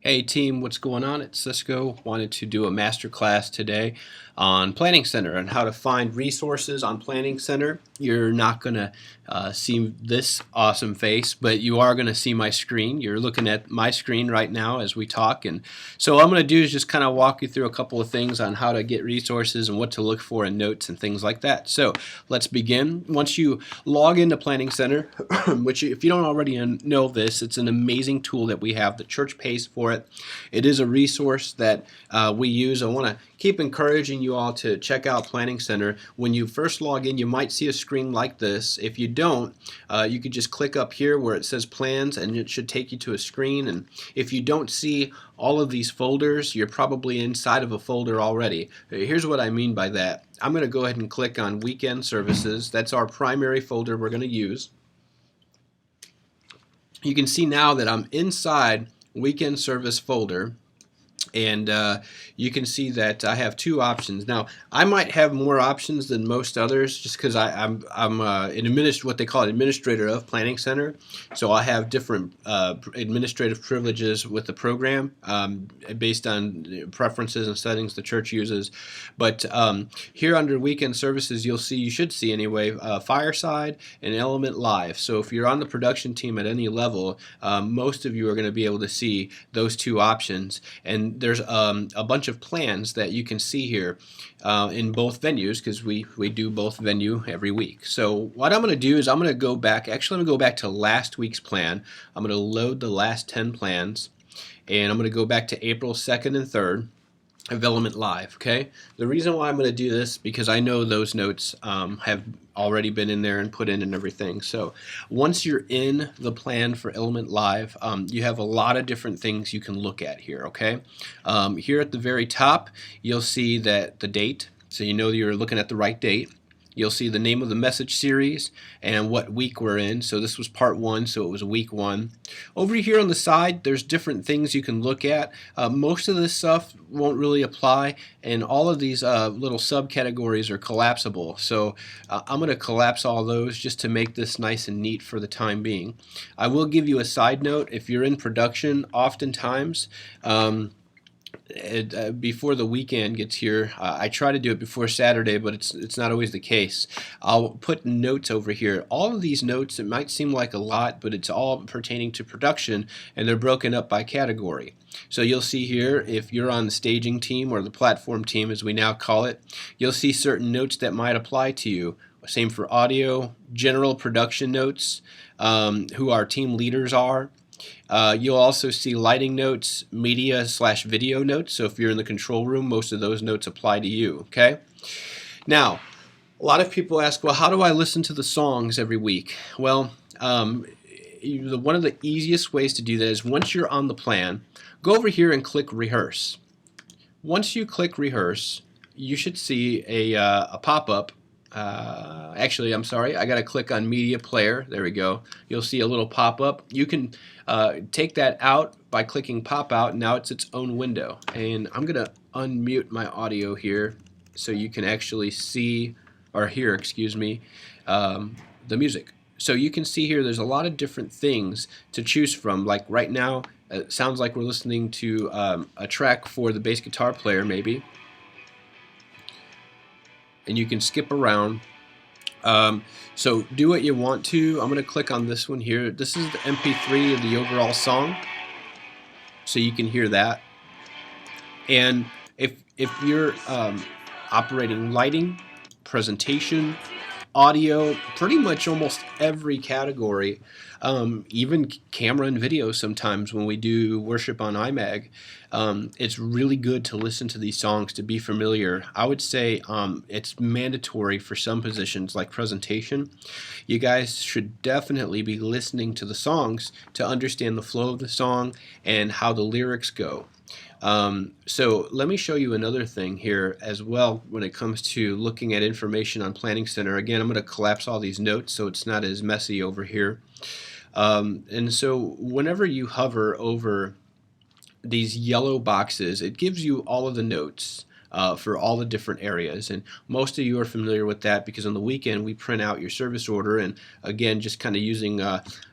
Hey team, what's going on? It's Cisco. Wanted to do a master class today on Planning Center and how to find resources on Planning Center. You're not going to see this awesome face, but you are going to see my screen. You're looking at my screen right now as we talk. And so what I'm going to do is just kind of walk you through a couple of things on how to get resources and what to look for in notes and things like that. So let's begin. Once you log into Planning Center, which if you don't already know this, it's an amazing tool that we have. The church pays for it. It is a resource that we use. I want to keep encouraging you all to check out Planning Center. When you first log in, you might see a screen like this. If you don't, you could just click up here where it says plans and it should take you to a screen. And if you don't see all of these folders, you're probably inside of a folder already. Here's what I mean by that. I'm going to go ahead and click on Weekend Services. That's our primary folder we're going to use. You can see now that I'm inside Weekend Service folder, and you can see that I have two options. Now I might have more options than most others just because I'm what they call an administrator of Planning Center, so I have different administrative privileges with the program based on preferences and settings the church uses. But here under Weekend Services, you should see anyway, Fireside and Element Live. So if you're on the production team at any level, most of you are going to be able to see those two options. And there's a bunch of plans that you can see here in both venues, because we do both venue every week. So what I'm going to do is I'm going to go back. Actually, I'm going to go back to last week's plan. I'm going to load the last 10 plans, and I'm going to go back to April 2nd and 3rd of Element Live. Okay. The reason why I'm going to do this because I know those notes have already been in there and put in and everything. So once you're in the plan for Element Live, you have a lot of different things you can look at here. Okay. Here at the very top, you'll see that the date, so you know you're looking at the right date. You'll see the name of the message series and what week we're in. So this was part 1, so it was week 1. Over here on the side, there's different things you can look at. Most of this stuff won't really apply, and all of these little subcategories are collapsible. So I'm going to collapse all those just to make this nice and neat for the time being. I will give you a side note. If you're in production, oftentimes, before the weekend gets here, I try to do it before Saturday, but it's not always the case. I'll put notes over here. All of these notes, it might seem like a lot, but it's all pertaining to production, and they're broken up by category. So you'll see here, if you're on the staging team or the platform team as we now call it, you'll see certain notes that might apply to you. Same for audio, general production notes, who our team leaders are. You'll also see lighting notes, media/video notes. So if you're in the control room, most of those notes apply to you. Okay. Now, a lot of people ask, well, how do I listen to the songs every week? Well, one of the easiest ways to do that is once you're on the plan, go over here and click Rehearse. Once you click Rehearse, you should see a pop-up. Actually, I'm sorry, I got to click on Media Player. There we go. You'll see a little pop-up. You can take that out by clicking Pop Out. Now it's its own window. And I'm going to unmute my audio here so you can actually see or hear, excuse me, the music. So you can see here there's a lot of different things to choose from. Like right now, it sounds like we're listening to a track for the bass guitar player maybe. And you can skip around. So do what you want to. I'm going to click on this one here. This is the MP3 of the overall song, so you can hear that. And if you're operating lighting, presentation, audio, pretty much almost every category, even camera and video sometimes when we do worship on iMag, it's really good to listen to these songs to be familiar. I would say it's mandatory for some positions like presentation. You guys should definitely be listening to the songs to understand the flow of the song and how the lyrics go. So let me show you another thing here as well when it comes to looking at information on Planning Center. Again, I'm going to collapse all these notes so it's not as messy over here. And so whenever you hover over these yellow boxes, it gives you all of the notes for all the different areas. And most of you are familiar with that because on the weekend we print out your service order. And again, just kind of using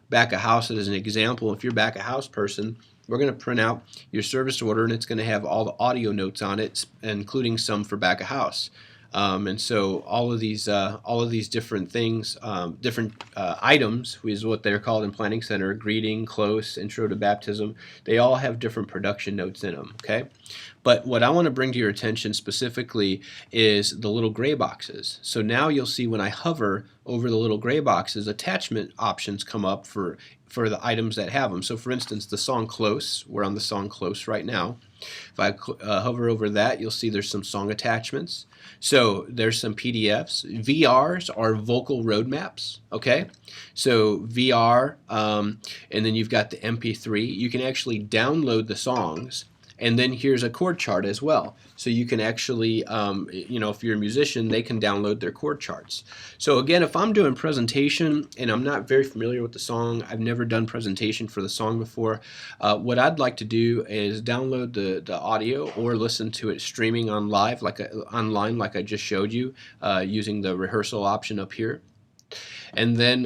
back of house as an example, if you're back of house person, we're going to print out your service order, and it's going to have all the audio notes on it, including some for back of house. And so all of these different things, different items is what they're called in Planning Center: greeting, close, intro to baptism. They all have different production notes in them. Okay, but what I want to bring to your attention specifically is the little gray boxes. So now you'll see when I hover over the little gray boxes, attachment options come up for the items that have them. So for instance, the song Close, we're on the song Close right now. If I hover over that, you'll see there's some song attachments. So there's some PDFs. VRs are vocal roadmaps, okay? So VR, and then you've got the MP3. You can actually download the songs, and then here's a chord chart as well. So you can actually, if you're a musician, they can download their chord charts. So again, if I'm doing presentation and I'm not very familiar with the song, I've never done presentation for the song before, what I'd like to do is download the audio or listen to it streaming online like I just showed you, using the rehearsal option up here. And then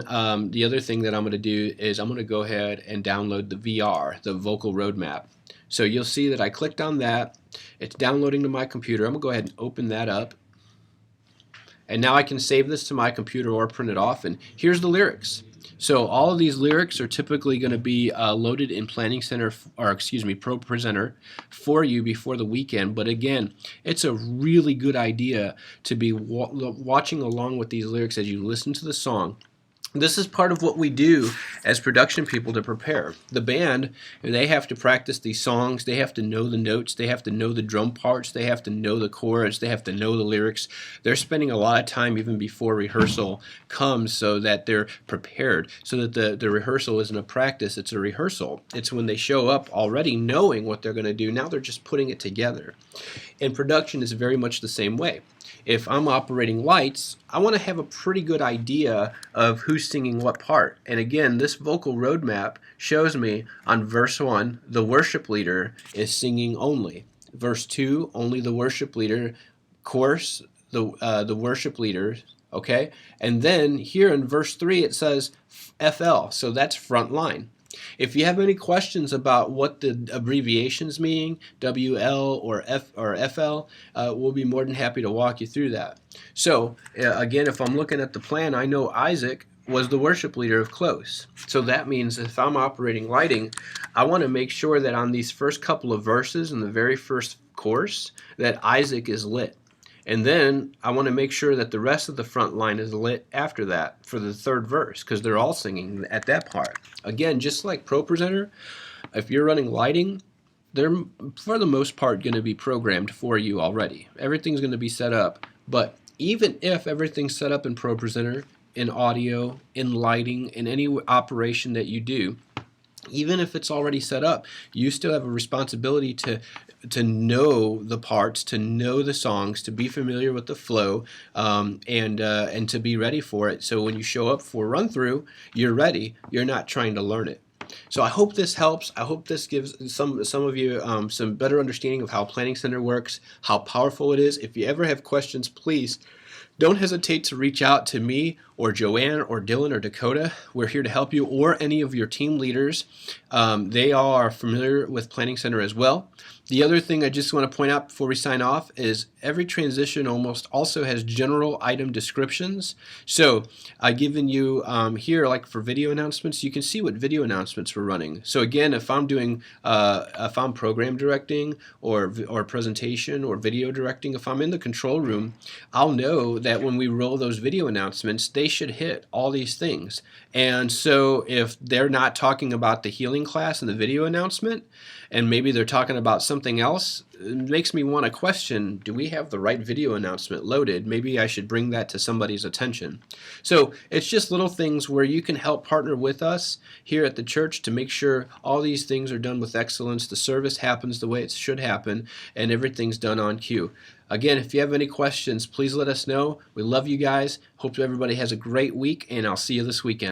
the other thing that I'm going to do is I'm going to go ahead and download the VR, the vocal roadmap. So you'll see that I clicked on that. It's downloading to my computer. I'm going to go ahead and open that up. And now I can save this to my computer or print it off. And here's the lyrics. So all of these lyrics are typically going to be loaded in Planning Center, or excuse me, Pro Presenter for you before the weekend. But again, it's a really good idea to be watching along with these lyrics as you listen to the song. This is part of what we do as production people to prepare. The band, they have to practice these songs. They have to know the notes. They have to know the drum parts. They have to know the chords. They have to know the lyrics. They're spending a lot of time even before rehearsal comes so that they're prepared, so that the rehearsal isn't a practice, it's a rehearsal. It's when they show up already knowing what they're going to do. Now they're just putting it together. And production is very much the same way. If I'm operating lights, I want to have a pretty good idea of who's singing what part. And again, this vocal roadmap shows me on verse 1, the worship leader is singing only. Verse 2, only the worship leader. Chorus, the worship leader. Okay? And then here in verse 3, it says FL, so that's front line. If you have any questions about what the abbreviations mean, WL or FL, we'll be more than happy to walk you through that. So again, if I'm looking at the plan, I know Isaac was the worship leader of Close. So that means if I'm operating lighting, I want to make sure that on these first couple of verses in the very first course that Isaac is lit. And then I want to make sure that the rest of the front line is lit after that for the third verse, because they're all singing at that part. Again, just like Pro Presenter, if you're running lighting, they're for the most part going to be programmed for you already. Everything's going to be set up. But even if everything's set up in Pro Presenter, in audio, in lighting, in any operation that you do, even if it's already set up, you still have a responsibility to know the parts, to know the songs, to be familiar with the flow, and to be ready for it. So when you show up for run through, you're ready. You're not trying to learn it. So I hope this helps. I hope this gives some of you some better understanding of how Planning Center works, how powerful it is. If you ever have questions, please don't hesitate to reach out to me or Joanne or Dylan or Dakota. We're here to help you, or any of your team leaders. They all are familiar with Planning Center as well. The other thing I just want to point out before we sign off is every transition almost also has general item descriptions. So I've given you here, like for video announcements, you can see what video announcements we're running. So again, if I'm doing, if I'm program directing or presentation or video directing, if I'm in the control room, I'll know that when we roll those video announcements, they should hit all these things. And so if they're not talking about the healing class in the video announcement, and maybe they're talking about something else, it makes me want to question, do we have the right video announcement loaded? Maybe I should bring that to somebody's attention. So it's just little things where you can help partner with us here at the church to make sure all these things are done with excellence, the service happens the way it should happen, and everything's done on cue. Again, if you have any questions, please let us know. We love you guys. Hope everybody has a great week, and I'll see you this weekend.